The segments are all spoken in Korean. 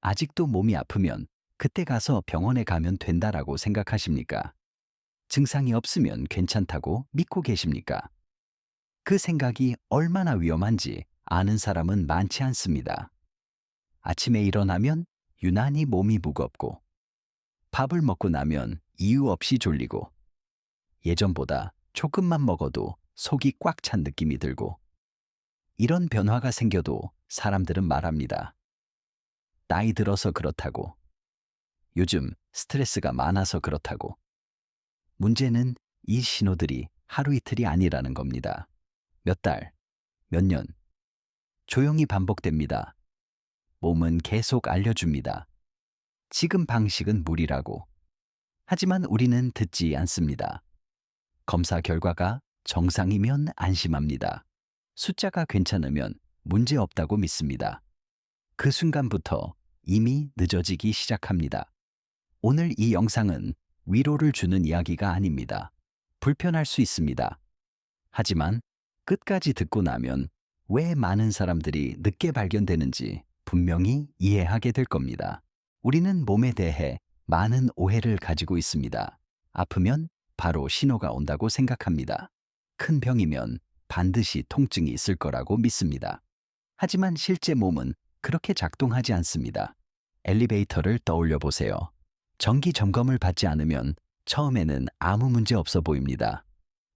아직도 몸이 아프면 그때 가서 병원에 가면 된다라고 생각하십니까? 증상이 없으면 괜찮다고 믿고 계십니까? 그 생각이 얼마나 위험한지 아는 사람은 많지 않습니다. 아침에 일어나면 유난히 몸이 무겁고, 밥을 먹고 나면 이유 없이 졸리고, 예전보다 조금만 먹어도 속이 꽉 찬 느낌이 들고, 이런 변화가 생겨도 사람들은 말합니다. 나이 들어서 그렇다고, 요즘 스트레스가 많아서 그렇다고. 문제는 이 신호들이 하루 이틀이 아니라는 겁니다. 몇 달, 몇 년, 조용히 반복됩니다. 몸은 계속 알려줍니다. 지금 방식은 무리라고. 하지만 우리는 듣지 않습니다. 검사 결과가 정상이면 안심합니다. 숫자가 괜찮으면 문제 없다고 믿습니다. 그 순간부터 이미 늦어지기 시작합니다. 오늘 이 영상은 위로를 주는 이야기가 아닙니다. 불편할 수 있습니다. 하지만 끝까지 듣고 나면 왜 많은 사람들이 늦게 발견되는지 분명히 이해하게 될 겁니다. 우리는 몸에 대해 많은 오해를 가지고 있습니다. 아프면 바로 신호가 온다고 생각합니다. 큰 병이면 반드시 통증이 있을 거라고 믿습니다. 하지만 실제 몸은 그렇게 작동하지 않습니다. 엘리베이터를 떠올려 보세요. 정기 점검을 받지 않으면 처음에는 아무 문제 없어 보입니다.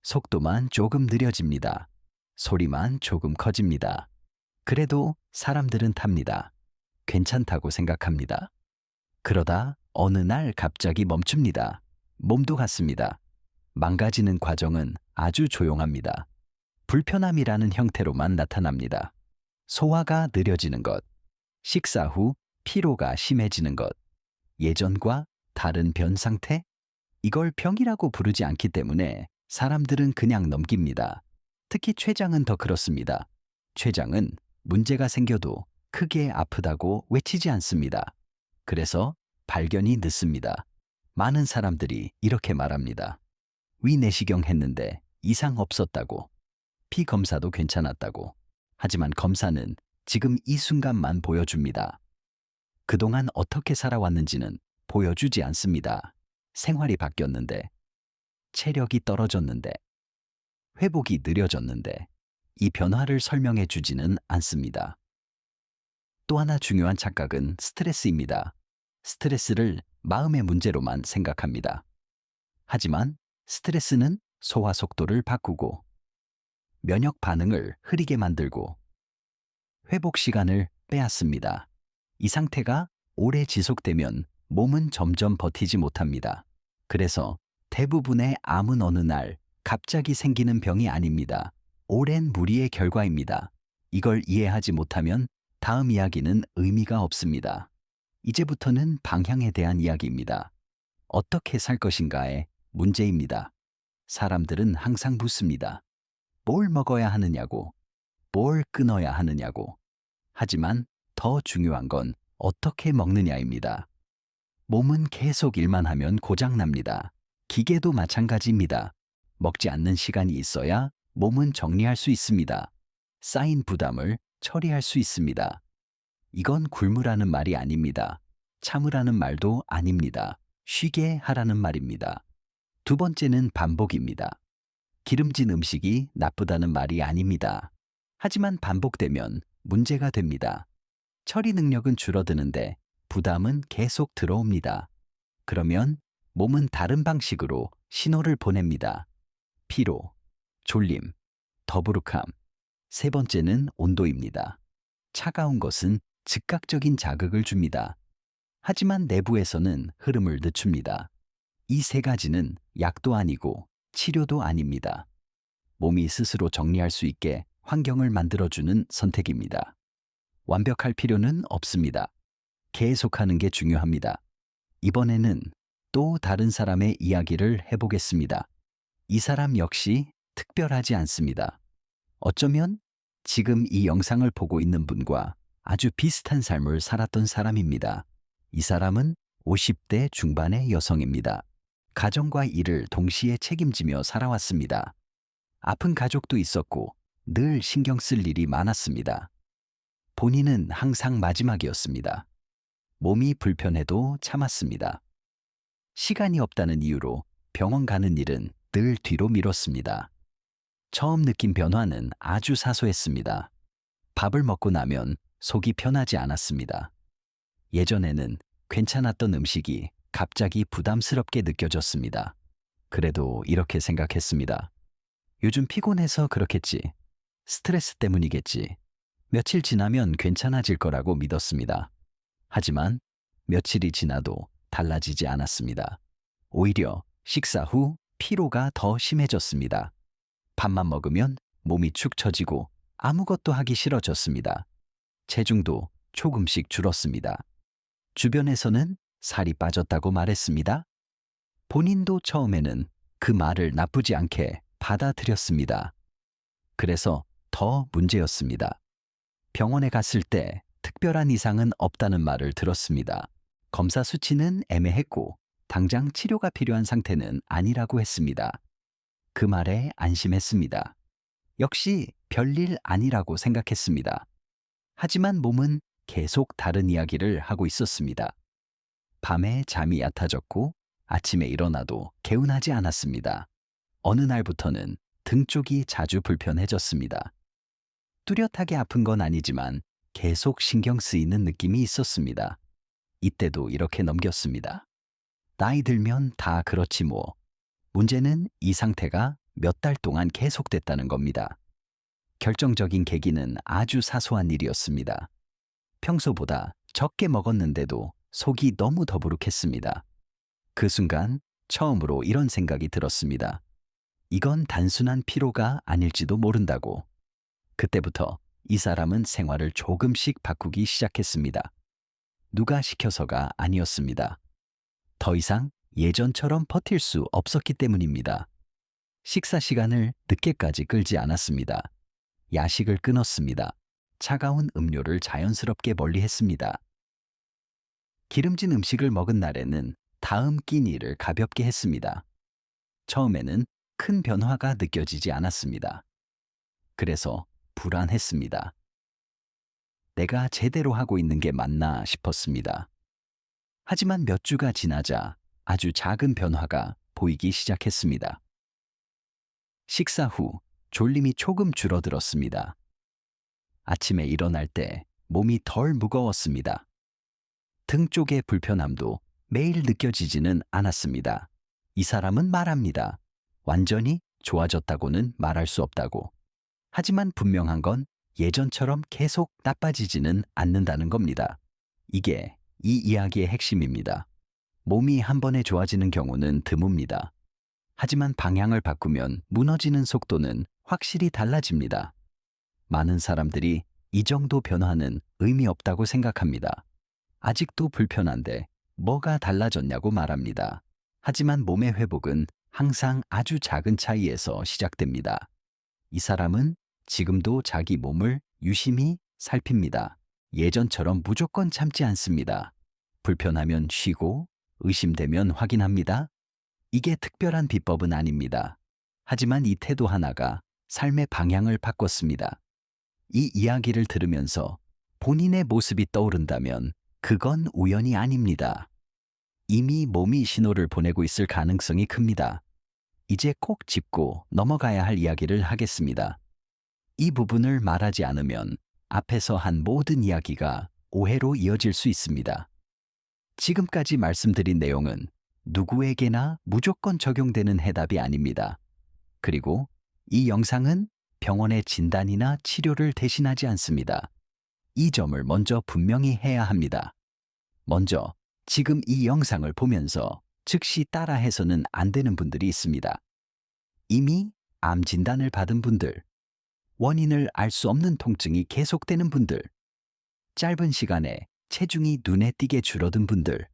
속도만 조금 느려집니다. 소리만 조금 커집니다. 그래도 사람들은 탑니다. 괜찮다고 생각합니다. 그러다 어느 날 갑자기 멈춥니다. 몸도 같습니다. 망가지는 과정은 아주 조용합니다. 불편함이라는 형태로만 나타납니다. 소화가 느려지는 것, 식사 후 피로가 심해지는 것, 예전과 다른 변 상태? 이걸 병이라고 부르지 않기 때문에 사람들은 그냥 넘깁니다. 특히 췌장은 더 그렇습니다. 췌장은 문제가 생겨도 크게 아프다고 외치지 않습니다. 그래서 발견이 늦습니다. 많은 사람들이 이렇게 말합니다. 위내시경 했는데 이상 없었다고. 피 검사도 괜찮았다고. 하지만 검사는 지금 이 순간만 보여줍니다. 그동안 어떻게 살아왔는지는 보여주지 않습니다. 생활이 바뀌었는데, 체력이 떨어졌는데, 회복이 느려졌는데, 이 변화를 설명해 주지는 않습니다. 또 하나 중요한 착각은 스트레스입니다. 스트레스를 마음의 문제로만 생각합니다. 하지만 스트레스는 소화 속도를 바꾸고, 면역 반응을 흐리게 만들고, 회복 시간을 빼앗습니다. 이 상태가 오래 지속되면 몸은 점점 버티지 못합니다. 그래서 대부분의 암은 어느 날 갑자기 생기는 병이 아닙니다. 오랜 무리의 결과입니다. 이걸 이해하지 못하면 다음 이야기는 의미가 없습니다. 이제부터는 방향에 대한 이야기입니다. 어떻게 살 것인가의 문제입니다. 사람들은 항상 묻습니다. 뭘 먹어야 하느냐고, 뭘 끊어야 하느냐고. 하지만 더 중요한 건 어떻게 먹느냐입니다. 몸은 계속 일만 하면 고장납니다. 기계도 마찬가지입니다. 먹지 않는 시간이 있어야 몸은 정리할 수 있습니다. 쌓인 부담을 처리할 수 있습니다. 이건 굶으라는 말이 아닙니다. 참으라는 말도 아닙니다. 쉬게 하라는 말입니다. 두 번째는 반복입니다. 기름진 음식이 나쁘다는 말이 아닙니다. 하지만 반복되면 문제가 됩니다. 처리 능력은 줄어드는데 부담은 계속 들어옵니다. 그러면 몸은 다른 방식으로 신호를 보냅니다. 피로, 졸림, 더부룩함. 세 번째는 온도입니다. 차가운 것은 즉각적인 자극을 줍니다. 하지만 내부에서는 흐름을 늦춥니다. 이 세 가지는 약도 아니고 치료도 아닙니다. 몸이 스스로 정리할 수 있게 환경을 만들어주는 선택입니다. 완벽할 필요는 없습니다. 계속하는 게 중요합니다. 이번에는 또 다른 사람의 이야기를 해보겠습니다. 이 사람 역시 특별하지 않습니다. 어쩌면 지금 이 영상을 보고 있는 분과 아주 비슷한 삶을 살았던 사람입니다. 이 사람은 50대 중반의 여성입니다. 가정과 일을 동시에 책임지며 살아왔습니다. 아픈 가족도 있었고 늘 신경 쓸 일이 많았습니다. 본인은 항상 마지막이었습니다. 몸이 불편해도 참았습니다. 시간이 없다는 이유로 병원 가는 일은 늘 뒤로 미뤘습니다. 처음 느낀 변화는 아주 사소했습니다. 밥을 먹고 나면 속이 편하지 않았습니다. 예전에는 괜찮았던 음식이 갑자기 부담스럽게 느껴졌습니다. 그래도 이렇게 생각했습니다. 요즘 피곤해서 그렇겠지. 스트레스 때문이겠지. 며칠 지나면 괜찮아질 거라고 믿었습니다. 하지만 며칠이 지나도 달라지지 않았습니다. 오히려 식사 후 피로가 더 심해졌습니다. 밥만 먹으면 몸이 축 처지고 아무것도 하기 싫어졌습니다. 체중도 조금씩 줄었습니다. 주변에서는 살이 빠졌다고 말했습니다. 본인도 처음에는 그 말을 나쁘지 않게 받아들였습니다. 그래서 더 문제였습니다. 병원에 갔을 때 특별한 이상은 없다는 말을 들었습니다. 검사 수치는 애매했고 당장 치료가 필요한 상태는 아니라고 했습니다. 그 말에 안심했습니다. 역시 별일 아니라고 생각했습니다. 하지만 몸은 계속 다른 이야기를 하고 있었습니다. 밤에 잠이 얕아졌고 아침에 일어나도 개운하지 않았습니다. 어느 날부터는 등 쪽이 자주 불편해졌습니다. 뚜렷하게 아픈 건 아니지만 계속 신경 쓰이는 느낌이 있었습니다. 이때도 이렇게 넘겼습니다. 나이 들면 다 그렇지 뭐. 문제는 이 상태가 몇 달 동안 계속됐다는 겁니다. 결정적인 계기는 아주 사소한 일이었습니다. 평소보다 적게 먹었는데도 속이 너무 더부룩했습니다. 그 순간 처음으로 이런 생각이 들었습니다. 이건 단순한 피로가 아닐지도 모른다고. 그때부터 이 사람은 생활을 조금씩 바꾸기 시작했습니다. 누가 시켜서가 아니었습니다. 더 이상 예전처럼 버틸 수 없었기 때문입니다. 식사 시간을 늦게까지 끌지 않았습니다. 야식을 끊었습니다. 차가운 음료를 자연스럽게 멀리했습니다. 기름진 음식을 먹은 날에는 다음 끼니를 가볍게 했습니다. 처음에는 큰 변화가 느껴지지 않았습니다. 그래서 불안했습니다. 내가 제대로 하고 있는 게 맞나 싶었습니다. 하지만 몇 주가 지나자 아주 작은 변화가 보이기 시작했습니다. 식사 후 졸림이 조금 줄어들었습니다. 아침에 일어날 때 몸이 덜 무거웠습니다. 등 쪽의 불편함도 매일 느껴지지는 않았습니다. 이 사람은 말합니다. 완전히 좋아졌다고는 말할 수 없다고. 하지만 분명한 건 예전처럼 계속 나빠지지는 않는다는 겁니다. 이게 이 이야기의 핵심입니다. 몸이 한 번에 좋아지는 경우는 드뭅니다. 하지만 방향을 바꾸면 무너지는 속도는 확실히 달라집니다. 많은 사람들이 이 정도 변화는 의미 없다고 생각합니다. 아직도 불편한데 뭐가 달라졌냐고 말합니다. 하지만 몸의 회복은 항상 아주 작은 차이에서 시작됩니다. 이 사람은 지금도 자기 몸을 유심히 살핍니다. 예전처럼 무조건 참지 않습니다. 불편하면 쉬고 의심되면 확인합니다. 이게 특별한 비법은 아닙니다. 하지만 이 태도 하나가 삶의 방향을 바꿨습니다. 이 이야기를 들으면서 본인의 모습이 떠오른다면 그건 우연이 아닙니다. 이미 몸이 신호를 보내고 있을 가능성이 큽니다. 이제 꼭 짚고 넘어가야 할 이야기를 하겠습니다. 이 부분을 말하지 않으면 앞에서 한 모든 이야기가 오해로 이어질 수 있습니다. 지금까지 말씀드린 내용은 누구에게나 무조건 적용되는 해답이 아닙니다. 그리고 이 영상은 병원의 진단이나 치료를 대신하지 않습니다. 이 점을 먼저 분명히 해야 합니다. 먼저 지금 이 영상을 보면서 즉시 따라해서는 안 되는 분들이 있습니다. 이미 암 진단을 받은 분들, 원인을 알 수 없는 통증이 계속되는 분들, 짧은 시간에 체중이 눈에 띄게 줄어든 분들,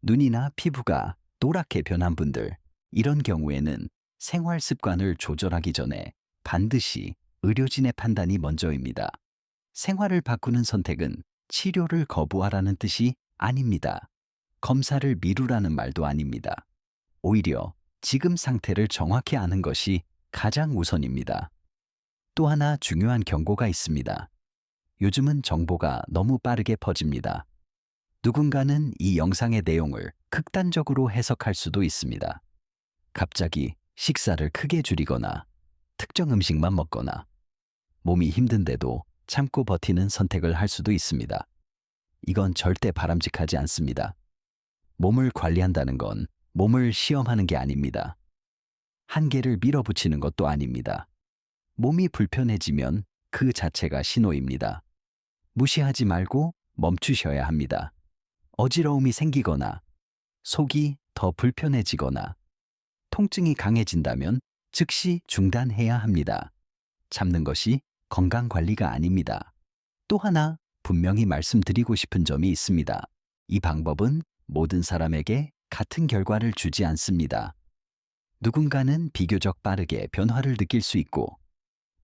눈이나 피부가 노랗게 변한 분들, 이런 경우에는 생활 습관을 조절하기 전에 반드시 의료진의 판단이 먼저입니다. 생활을 바꾸는 선택은 치료를 거부하라는 뜻이 아닙니다. 검사를 미루라는 말도 아닙니다. 오히려 지금 상태를 정확히 아는 것이 가장 우선입니다. 또 하나 중요한 경고가 있습니다. 요즘은 정보가 너무 빠르게 퍼집니다. 누군가는 이 영상의 내용을 극단적으로 해석할 수도 있습니다. 갑자기 식사를 크게 줄이거나 특정 음식만 먹거나 몸이 힘든데도 참고 버티는 선택을 할 수도 있습니다. 이건 절대 바람직하지 않습니다. 몸을 관리한다는 건 몸을 시험하는 게 아닙니다. 한계를 밀어붙이는 것도 아닙니다. 몸이 불편해지면 그 자체가 신호입니다. 무시하지 말고 멈추셔야 합니다. 어지러움이 생기거나 속이 더 불편해지거나 통증이 강해진다면 즉시 중단해야 합니다. 참는 것이 건강 관리가 아닙니다. 또 하나 분명히 말씀드리고 싶은 점이 있습니다. 이 방법은 모든 사람에게 같은 결과를 주지 않습니다. 누군가는 비교적 빠르게 변화를 느낄 수 있고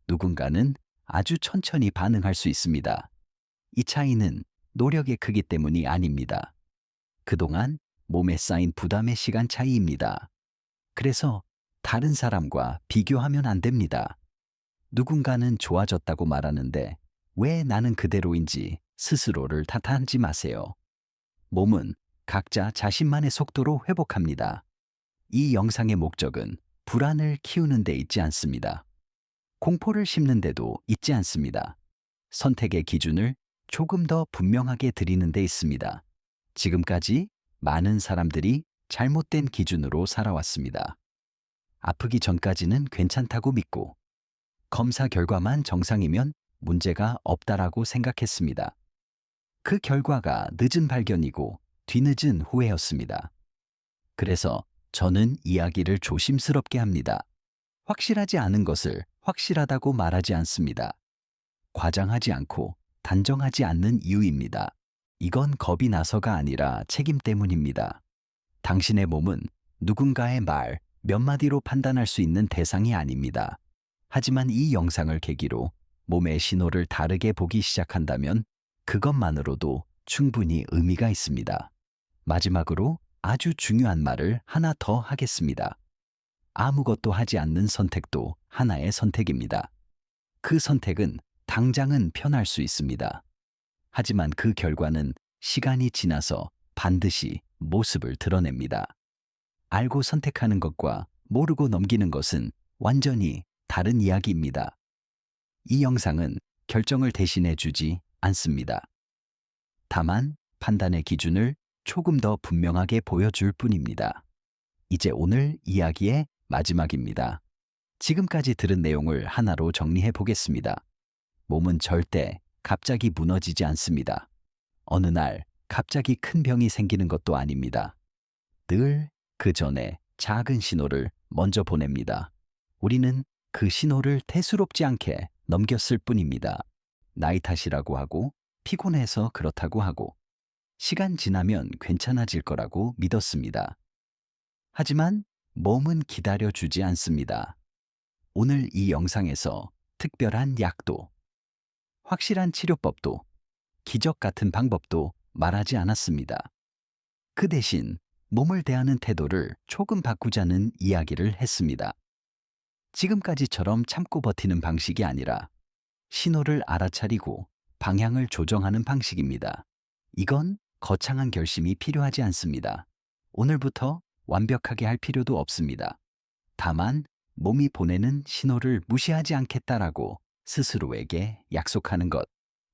누군가는 아주 천천히 반응할 수 있습니다. 이 차이는 노력의 크기 때문이 아닙니다. 그동안 몸에 쌓인 부담의 시간 차이입니다. 그래서 다른 사람과 비교하면 안 됩니다. 누군가는 좋아졌다고 말하는데 왜 나는 그대로인지 스스로를 탓하지 마세요. 몸은 각자 자신만의 속도로 회복합니다. 이 영상의 목적은 불안을 키우는 데 있지 않습니다. 공포를 심는 데도 있지 않습니다. 선택의 기준을 조금 더 분명하게 드리는 데 있습니다. 지금까지 많은 사람들이 잘못된 기준으로 살아왔습니다. 아프기 전까지는 괜찮다고 믿고 검사 결과만 정상이면 문제가 없다라고 생각했습니다. 그 결과가 늦은 발견이고 뒤늦은 후회였습니다. 그래서 저는 이야기를 조심스럽게 합니다. 확실하지 않은 것을 확실하다고 말하지 않습니다. 과장하지 않고 단정하지 않는 이유입니다. 이건 겁이 나서가 아니라 책임 때문입니다. 당신의 몸은 누군가의 말 몇 마디로 판단할 수 있는 대상이 아닙니다. 하지만 이 영상을 계기로 몸의 신호를 다르게 보기 시작한다면 그것만으로도 충분히 의미가 있습니다. 마지막으로 아주 중요한 말을 하나 더 하겠습니다. 아무것도 하지 않는 선택도 하나의 선택입니다. 그 선택은 당장은 편할 수 있습니다. 하지만 그 결과는 시간이 지나서 반드시 모습을 드러냅니다. 알고 선택하는 것과 모르고 넘기는 것은 완전히 다른 이야기입니다. 이 영상은 결정을 대신해 주지 않습니다. 다만 판단의 기준을 조금 더 분명하게 보여줄 뿐입니다. 이제 오늘 이야기의 마지막입니다. 지금까지 들은 내용을 하나로 정리해 보겠습니다. 몸은 절대 갑자기 무너지지 않습니다. 어느 날 갑자기 큰 병이 생기는 것도 아닙니다. 늘 그 전에 작은 신호를 먼저 보냅니다. 우리는 그 신호를 대수롭지 않게 넘겼을 뿐입니다. 나이 탓이라고 하고 피곤해서 그렇다고 하고 시간 지나면 괜찮아질 거라고 믿었습니다. 하지만 몸은 기다려주지 않습니다. 오늘 이 영상에서 특별한 약도, 확실한 치료법도, 기적 같은 방법도 말하지 않았습니다. 그 대신 몸을 대하는 태도를 조금 바꾸자는 이야기를 했습니다. 지금까지처럼 참고 버티는 방식이 아니라 신호를 알아차리고 방향을 조정하는 방식입니다. 이건 거창한 결심이 필요하지 않습니다. 오늘부터 완벽하게 할 필요도 없습니다. 다만 몸이 보내는 신호를 무시하지 않겠다라고 스스로에게 약속하는 것,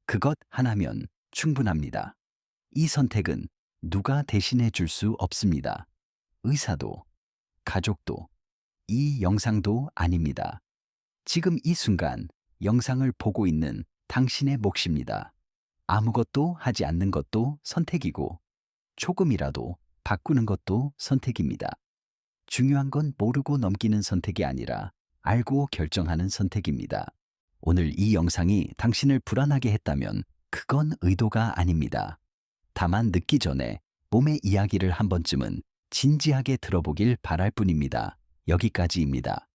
그것 하나면 충분합니다. 이 선택은 누가 대신해 줄 수 없습니다. 의사도, 가족도, 이 영상도 아닙니다. 지금 이 순간 영상을 보고 있는 당신의 몫입니다. 아무것도 하지 않는 것도 선택이고 조금이라도 바꾸는 것도 선택입니다. 중요한 건 모르고 넘기는 선택이 아니라 알고 결정하는 선택입니다. 오늘 이 영상이 당신을 불안하게 했다면 그건 의도가 아닙니다. 다만 늦기 전에 몸의 이야기를 한 번쯤은 진지하게 들어보길 바랄 뿐입니다. 여기까지입니다.